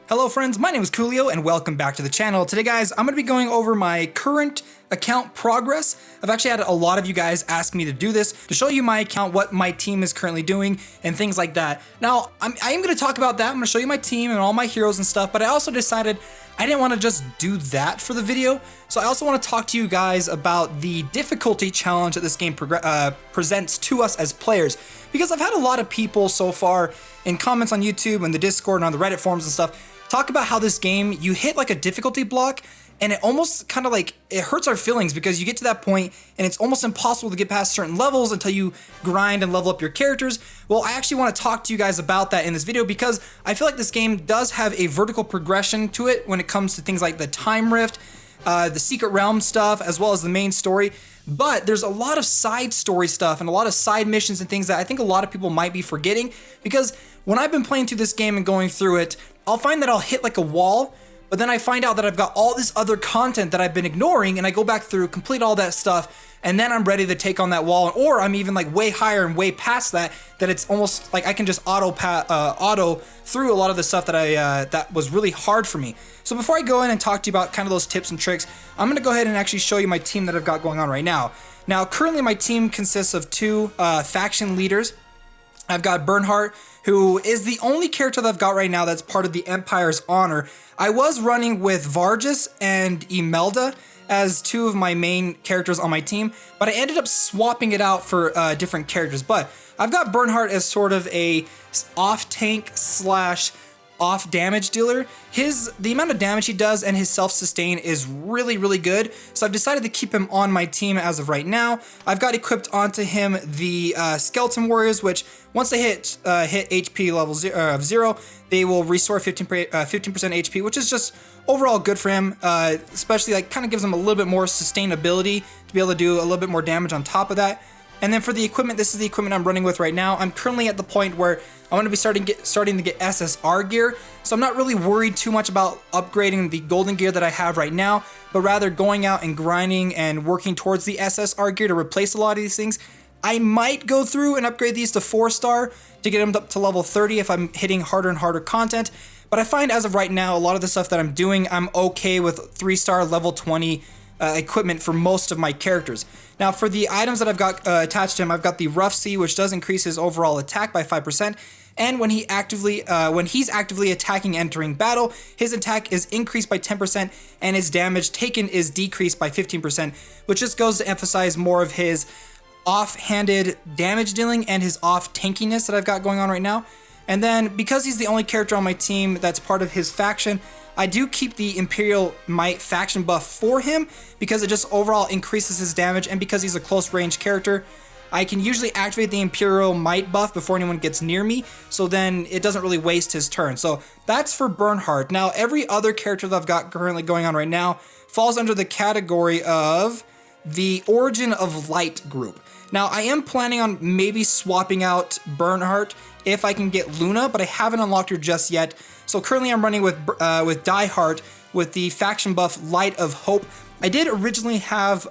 Hello friends, my name is Koolio and welcome back to the channel. Today guys, I'm going to be going over my current account progress. I've actually had a lot of you guys ask me to do this, to show you my account, what my team is currently doing, and things like that. Now, I am going to talk about that. I'm going to show you my team and all my heroes and stuff, but I also decided I didn't want to just do that for the video. So I also want to talk to you guys about the difficulty challenge that this game presents to us as players. Because I've had a lot of people so far in comments on YouTube and the Discord and on the Reddit forums and stuff talk about how this game, you hit like a difficulty block and it almost kind of like, it hurts our feelings because you get to that point and it's almost impossible to get past certain levels until you grind and level up your characters. Well, I actually want to talk to you guys about that in this video because I feel like this game does have a vertical progression to it when it comes to things like the time rift, the secret realm stuff, as well as the main story. But there's a lot of side story stuff and a lot of side missions and things that I think a lot of people might be forgetting, because when I've been playing through this game and going through it, I'll find that I'll hit like a wall, but then I find out that I've got all this other content that I've been ignoring, and I go back through, complete all that stuff, and then I'm ready to take on that wall, or I'm even like way higher and way past that it's almost like I can just auto through a lot of the stuff that that was really hard for me. So before I go in and talk to you about kind of those tips and tricks, I'm gonna go ahead and actually show you my team that I've got going on right now. Now, currently my team consists of two faction leaders. I've got Bernhardt, who is the only character that I've got right now that's part of the Empire's honor. I was running with Vargas and Imelda as two of my main characters on my team, but I ended up swapping it out for different characters. But I've got Bernhardt as sort of a off-tank slash off damage dealer. The amount of damage he does and his self-sustain is really good, so I've decided to keep him on my team as of right now. I've got equipped onto him the skeleton warriors, which once they hit HP level 0, they will restore 15% HP, which is just overall good for him, especially like kind of gives him a little bit more sustainability to be able to do a little bit more damage on top of that. And then for the equipment, this is the equipment I'm running with right now. I'm currently at the point where I want to be starting to get SSR gear, so I'm not really worried too much about upgrading the golden gear that I have right now, but rather going out and grinding and working towards the SSR gear to replace a lot of these things. I might go through and upgrade these to 4-star to get them up to level 30 if I'm hitting harder and harder content, but I find as of right now, a lot of the stuff that I'm doing, I'm okay with 3-star level 20 equipment for most of my characters. Now for the items that I've got attached to him, I've got the Rough Sea, which does increase his overall attack by 5%, and when he's actively attacking entering battle, his attack is increased by 10% and his damage taken is decreased by 15%, which just goes to emphasize more of his off-handed damage dealing and his off-tankiness that I've got going on right now. And then because he's the only character on my team that's part of his faction, I do keep the Imperial Might faction buff for him because it just overall increases his damage, and because he's a close range character, I can usually activate the Imperial Might buff before anyone gets near me, so then it doesn't really waste his turn. So that's for Bernhardt. Now every other character that I've got currently going on right now falls under the category of the Origin of Light group. Now I am planning on maybe swapping out Bernhardt if I can get Luna, but I haven't unlocked her just yet. So currently I'm running with Diehard with the faction buff Light of Hope. I did originally have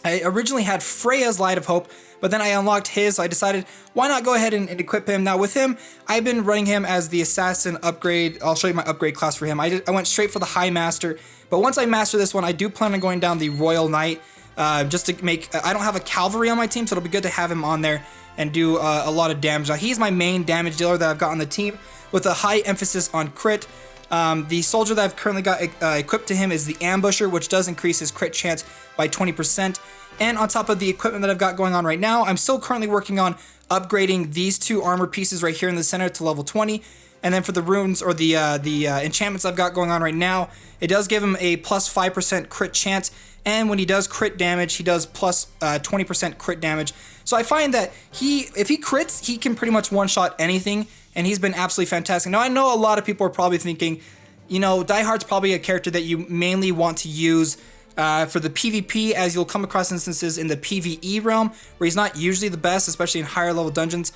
had Freya's Light of Hope, but then I unlocked his, so I decided why not go ahead and equip him. Now with him, I've been running him as the Assassin upgrade. I'll show you my upgrade class for him. I went straight for the High Master, but once I master this one, I do plan on going down the Royal Knight just to make, I don't have a cavalry on my team, so it'll be good to have him on there and do a lot of damage. Now he's my main damage dealer that I've got on the team, with a high emphasis on crit. The soldier that I've currently got equipped to him is the Ambusher, which does increase his crit chance by 20%. And on top of the equipment that I've got going on right now, I'm still currently working on upgrading these two armor pieces right here in the center to level 20. And then for the runes or the enchantments I've got going on right now, it does give him a plus 5% crit chance. And when he does crit damage, he does plus 20% crit damage. So I find that if he crits, he can pretty much one-shot anything, and he's been absolutely fantastic. Now I know a lot of people are probably thinking, you know, Diehard's probably a character that you mainly want to use for the PvP, as you'll come across instances in the PvE realm where he's not usually the best, especially in higher level dungeons.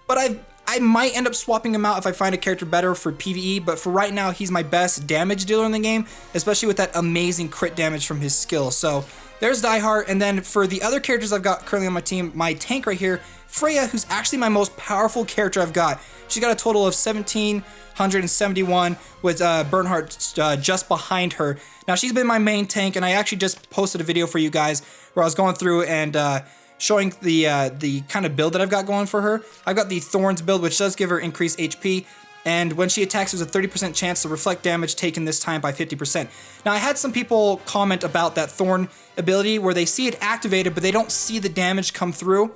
But I might end up swapping him out if I find a character better for PvE, but for right now, he's my best damage dealer in the game, especially with that amazing crit damage from his skill. So there's Diehard, and then for the other characters I've got currently on my team, my tank right here, Freya, who's actually my most powerful character I've got. She's got a total of 1,771 with Bernhardt just behind her. Now, she's been my main tank, and I actually just posted a video for you guys where I was going through and showing the kind of build that I've got going for her. I've got the Thorns build, which does give her increased HP, and when she attacks, there's a 30% chance to reflect damage taken this time by 50%. Now, I had some people comment about that Thorn ability where they see it activated, but they don't see the damage come through.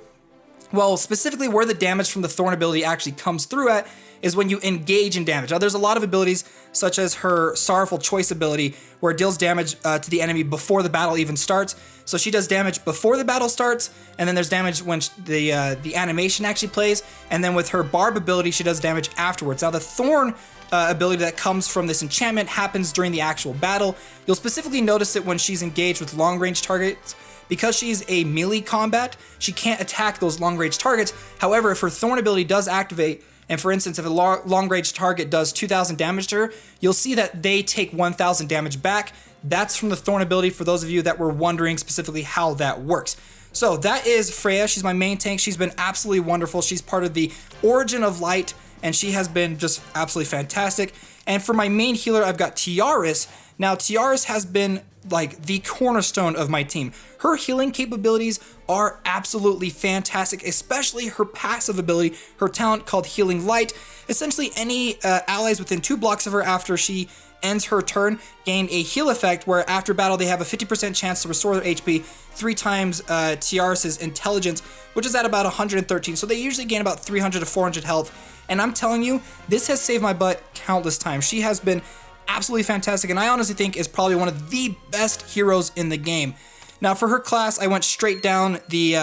Well, specifically where the damage from the Thorn ability actually comes through at is when you engage in damage. Now, there's a lot of abilities, such as her Sorrowful Choice ability, where it deals damage to the enemy before the battle even starts. So she does damage before the battle starts, and then there's damage when the animation actually plays, and then with her Barb ability, she does damage afterwards. Now, the Thorn ability that comes from this enchantment happens during the actual battle. You'll specifically notice it when she's engaged with long-range targets. Because she's a melee combat, she can't attack those long-range targets. However, if her Thorn ability does activate, and for instance, if a long-range target does 2,000 damage to her, you'll see that they take 1,000 damage back. That's from the Thorn ability, for those of you that were wondering specifically how that works. So that is Freya. She's my main tank. She's been absolutely wonderful. She's part of the Origin of Light, and she has been just absolutely fantastic. And for my main healer, I've got Tiaris. Now, Tiaris has been like the cornerstone of my team. Her healing capabilities are absolutely fantastic, especially her passive ability, her talent called Healing Light. Essentially, any allies within 2 blocks of her after she ends her turn gain a heal effect where after battle they have a 50% chance to restore their HP 3 times Tiaris' intelligence, which is at about 113. So they usually gain about 300 to 400 health. And I'm telling you, this has saved my butt countless times. She has been absolutely fantastic, and I honestly think is probably one of the best heroes in the game. Now, for her class, I went straight down the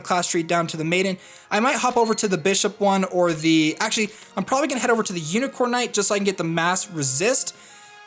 class tree down to the Maiden. I might hop over to the Bishop one or actually, I'm probably gonna head over to the Unicorn Knight just so I can get the Mass Resist.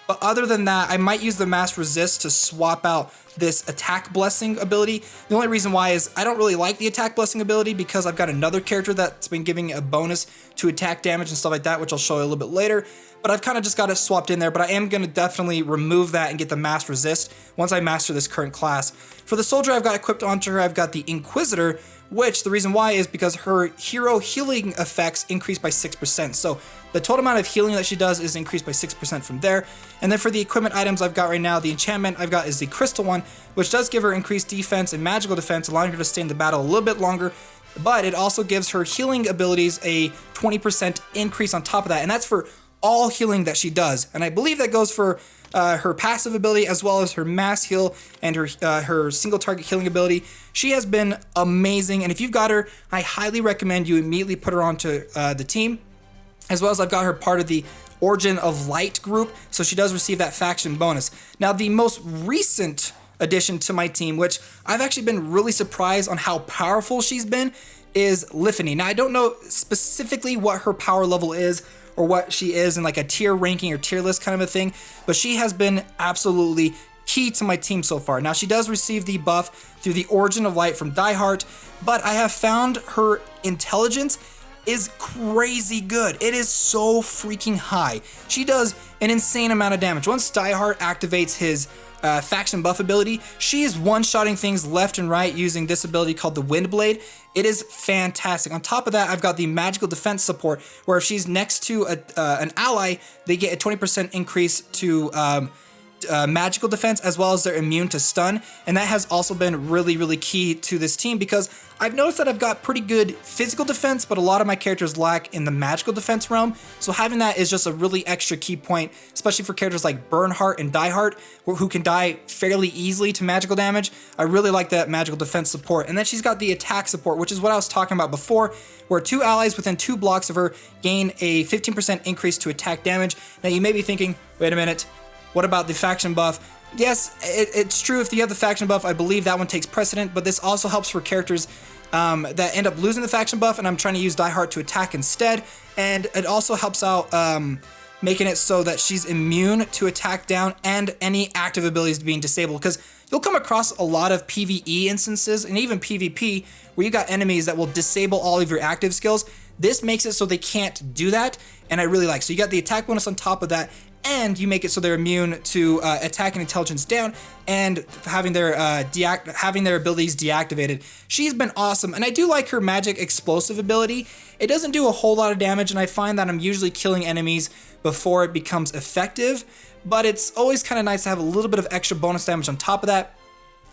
But other than that, I might use the Mass Resist to swap out this Attack Blessing ability. The only reason why is I don't really like the Attack Blessing ability because I've got another character that's been giving a bonus to attack damage and stuff like that, which I'll show you a little bit later. But I've kind of just got it swapped in there, but I am going to definitely remove that and get the Mass Resist once I master this current class. For the Soldier I've got equipped onto her, I've got the Inquisitor, which the reason why is because her hero healing effects increase by 6%. So the total amount of healing that she does is increased by 6% from there. And then for the equipment items I've got right now, the enchantment I've got is the Crystal one, which does give her increased defense and magical defense, allowing her to stay in the battle a little bit longer. But it also gives her healing abilities a 20% increase on top of that. And that's for all healing that she does. And I believe that goes for her passive ability as well as her mass heal and her single target healing ability. She has been amazing, and if you've got her, I highly recommend you immediately put her onto the team. As well as I've got her part of the Origin of Light group, so she does receive that faction bonus. Now, the most recent addition to my team, which I've actually been really surprised on how powerful she's been, is Liffany. Now, I don't know specifically what her power level is or what she is in like a tier ranking or tier list kind of a thing, but she has been absolutely key to my team so far. Now, she does receive the buff through the Origin of Light from Diehard, but I have found her intelligence is crazy good. It is so freaking high. She does an insane amount of damage. Once Diehard activates his faction buff ability, she is one-shotting things left and right using this ability called the Windblade. It is fantastic. On top of that, I've got the magical defense support, where if she's next to an ally, they get a 20% increase to magical defense, as well as they're immune to stun. And that has also been really, really key to this team because I've noticed that I've got pretty good physical defense, but a lot of my characters lack in the magical defense realm. So having that is just a really extra key point, especially for characters like Bernhardt and Diehard, who can die fairly easily to magical damage. I really like that magical defense support. And then she's got the attack support, which is what I was talking about before, where 2 allies within 2 blocks of her gain a 15% increase to attack damage. Now you may be thinking, wait a minute, what about the faction buff? Yes, it's true. If you have the faction buff, I believe that one takes precedent, but this also helps for characters that end up losing the faction buff, and I'm trying to use Diehard to attack instead. And it also helps out making it so that she's immune to attack down and any active abilities being disabled, because you'll come across a lot of PvE instances and even PvP where you got enemies that will disable all of your active skills. This makes it so they can't do that, and I really like. So you got the attack bonus on top of that, and you make it so they're immune to attack and intelligence down, and having their abilities deactivated. She's been awesome, and I do like her magic explosive ability. It doesn't do a whole lot of damage, and I find that I'm usually killing enemies before it becomes effective, but it's always kind of nice to have a little bit of extra bonus damage on top of that,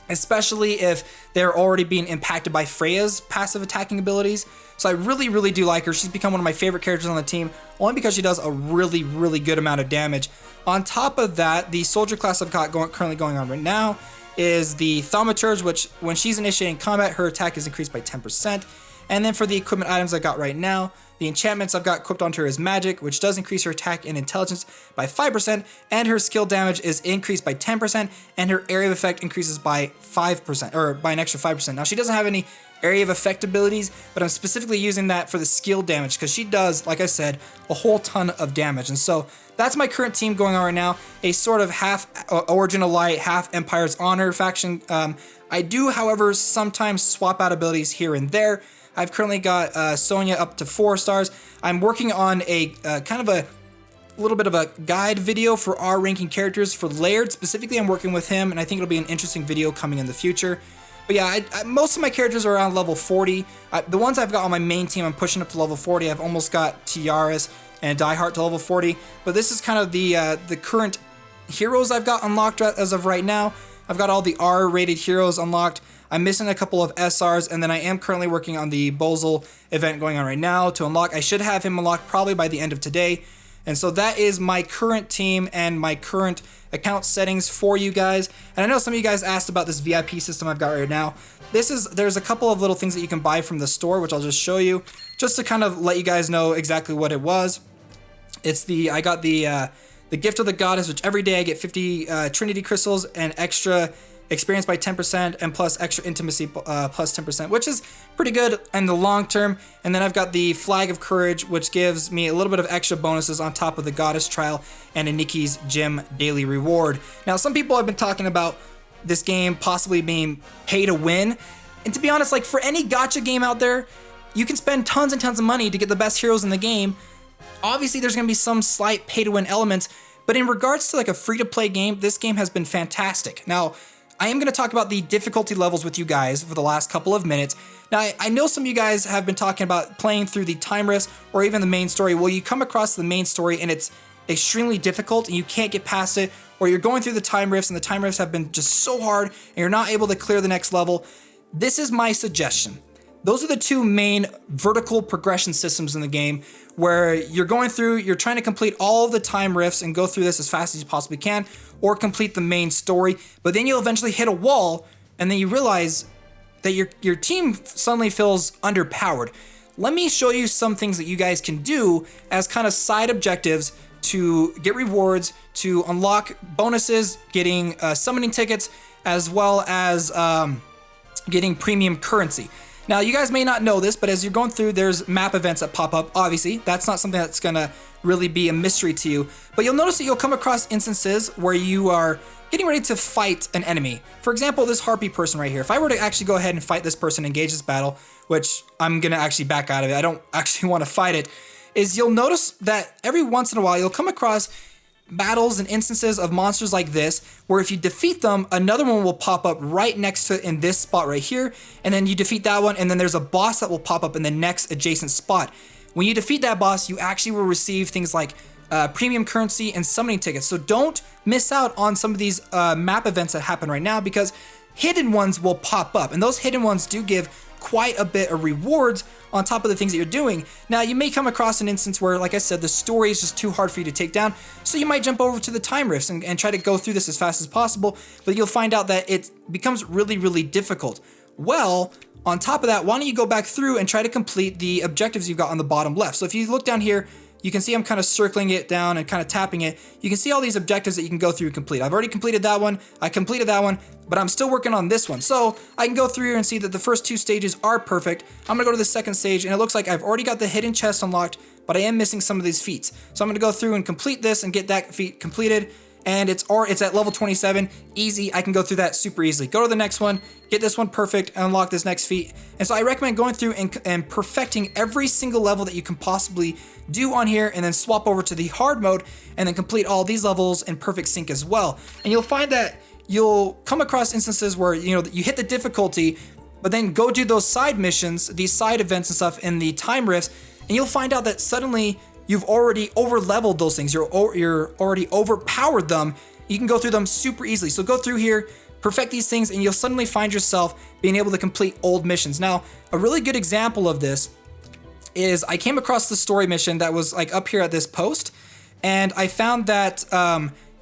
especially if they're already being impacted by Freya's passive attacking abilities. So I really do like her. She's become one of my favorite characters on the team, only because she does a really good amount of damage. On top of that, the soldier class I've got currently going on right now is the Thaumaturge, which when she's initiating combat, her attack is increased by 10%. And then for the equipment items I got right now, the enchantments I've got equipped onto her is magic, which does increase her attack and intelligence by 5%, and her skill damage is increased by 10%, and her area of effect increases by 5%, or by an extra 5%. Now, she doesn't have any area of effect abilities, but I'm specifically using that for the skill damage, because she does, like I said, a whole ton of damage. And so that's my current team going on right now, a sort of half Origin of Light, half Empire's Honor faction. I do, however, sometimes swap out abilities here and there. I've currently got Sonya up to 4 stars. I'm working on a kind of a little bit of a guide video for our ranking characters for Laird. Specifically, I'm working with him, and I think it'll be an interesting video coming in the future. But yeah, most of my characters are around level 40. The ones I've got on my main team, I'm pushing up to level 40. I've almost got Tiaras and Diehard to level 40. But this is kind of the current heroes I've got unlocked as of right now. I've got all the R-rated heroes unlocked. I'm missing a couple of SRs, and then I am currently working on the Bozel event going on right now to unlock. I should have him unlocked probably by the end of today. And so that is my current team and my current account settings for you guys. And I know some of you guys asked about this VIP system I've got right now. There's a couple of little things that you can buy from the store, which I'll just show you, just to kind of let you guys know exactly what it was. I got the Gift of the Goddess, which every day I get 50 Trinity Crystals and extra experience by 10% and plus extra intimacy plus 10%, which is pretty good in the long term. And then I've got the Flag of Courage, which gives me a little bit of extra bonuses on top of the Goddess Trial and Aniki's Gym daily reward. Now, some people have been talking about this game possibly being pay to win. And to be honest, like for any gacha game out there, you can spend tons and tons of money to get the best heroes in the game. Obviously, there's going to be some slight pay to win elements, but in regards to like a free to play game, this game has been fantastic. Now, I am going to talk about the difficulty levels with you guys for the last couple of minutes. Now, I know some of you guys have been talking about playing through the time rifts or even the main story. Well, you come across the main story and it's extremely difficult and you can't get past it, or you're going through the time rifts and the time rifts have been just so hard and you're not able to clear the next level. This is my suggestion. Those are the two main vertical progression systems in the game where you're going through, you're trying to complete all of the time rifts and go through this as fast as you possibly can, or complete the main story, but then you'll eventually hit a wall and then you realize that your team suddenly feels underpowered. Let me show you some things that you guys can do as kind of side objectives to get rewards, to unlock bonuses, getting summoning tickets, as well as getting premium currency. Now, you guys may not know this, but as you're going through, there's map events that pop up. Obviously, that's not something that's gonna really be a mystery to you, but you'll notice that you'll come across instances where you are getting ready to fight an enemy. For example, this harpy person right here. If I were to actually go ahead and fight this person, engage this battle, which I'm gonna actually back out of it, I don't actually want to fight it, is you'll notice that every once in a while you'll come across battles and instances of monsters like this, where if you defeat them, another one will pop up right next to it in this spot right here, and then you defeat that one, and then there's a boss that will pop up in the next adjacent spot. When you defeat that boss, you actually will receive things like premium currency and summoning tickets. So don't miss out on some of these map events that happen right now, because hidden ones will pop up, and those hidden ones do give quite a bit of rewards on top of the things that you're doing. Now, you may come across an instance where, like I said, the story is just too hard for you to take down, so you might jump over to the time rifts and try to go through this as fast as possible, but you'll find out that it becomes really difficult. Well, on top of that, why don't you go back through and try to complete the objectives you've got on the bottom left. So if you look down here, you can see I'm kind of circling it down and kind of tapping it. You can see all these objectives that you can go through and complete. I've already completed that one, I completed that one, but I'm still working on this one. So I can go through here and see that the first two stages are perfect. I'm gonna go to the second stage, and it looks like I've already got the hidden chest unlocked, but I am missing some of these feats. So I'm gonna go through and complete this and get that feat completed. and it's at level 27, easy. I can go through that super easily. Go to the next one, get this one perfect, and unlock this next feat. And so I recommend going through and perfecting every single level that you can possibly do on here, and then swap over to the hard mode, and then complete all these levels in perfect sync as well. And you'll find that you'll come across instances where, you know, you hit the difficulty, but then go do those side missions, these side events and stuff in the time rifts, and you'll find out that suddenly you've already over leveled those things. You're already overpowered them. You can go through them super easily. So go through here, perfect these things, and you'll suddenly find yourself being able to complete old missions. Now, a really good example of this is I came across the story mission that was like up here at this post, and I found that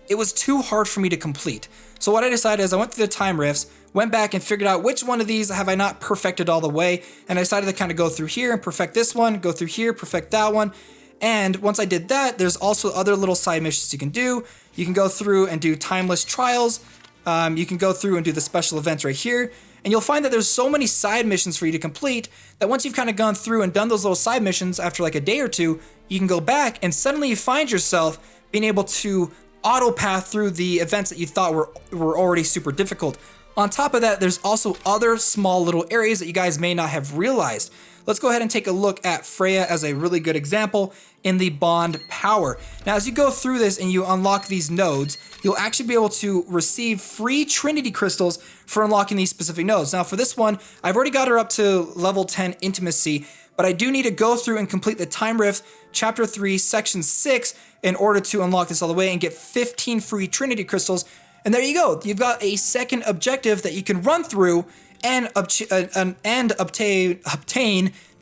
it was too hard for me to complete. So what I decided is I went through the time rifts, went back and figured out which one of these have I not perfected all the way, and I decided to kind of go through here and perfect this one, go through here, perfect that one. And once I did that, there's also other little side missions you can do. You can go through and do timeless trials. You can go through and do the special events right here. And you'll find that there's so many side missions for you to complete that once you've kind of gone through and done those little side missions after like a day or two, you can go back and suddenly you find yourself being able to auto path through the events that you thought were already super difficult. On top of that, there's also other small little areas that you guys may not have realized. Let's go ahead and take a look at Freya as a really good example in the bond power. Now, as you go through this and you unlock these nodes, you'll actually be able to receive free Trinity Crystals for unlocking these specific nodes. Now, for this one, I've already got her up to level 10 intimacy, but I do need to go through and complete the Time Rift Chapter 3, Section 6 in order to unlock this all the way and get 15 free Trinity Crystals. And there you go. You've got a second objective that you can run through and obtain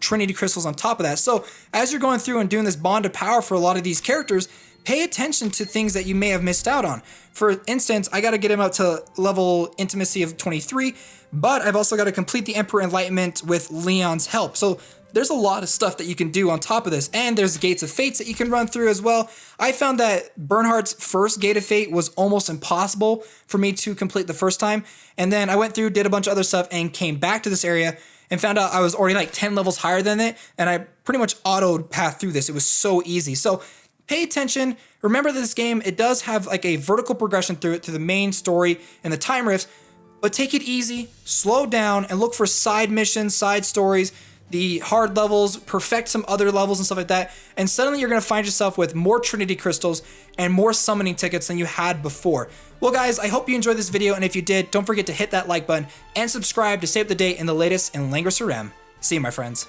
Trinity Crystals on top of that. So as you're going through and doing this bond of power for a lot of these characters, pay attention to things that you may have missed out on. For instance, I got to get him up to level intimacy of 23, but I've also got to complete the Emperor Enlightenment with Leon's help. So there's a lot of stuff that you can do on top of this, and there's Gates of Fates that you can run through as well. I found that Bernhardt's first Gate of Fate was almost impossible for me to complete the first time, and then I went through, did a bunch of other stuff, and came back to this area and found out I was already like 10 levels higher than it, and I pretty much autoed path through this. It was so easy. So pay attention. Remember this game, it does have like a vertical progression through it to the main story and the time rifts, but take it easy, slow down, and look for side missions, side stories, the hard levels, perfect some other levels and stuff like that, and suddenly you're going to find yourself with more Trinity Crystals and more summoning tickets than you had before. Well guys, I hope you enjoyed this video, and if you did, don't forget to hit that like button and subscribe to stay up to date in the latest in Langrisser M. See you, my friends.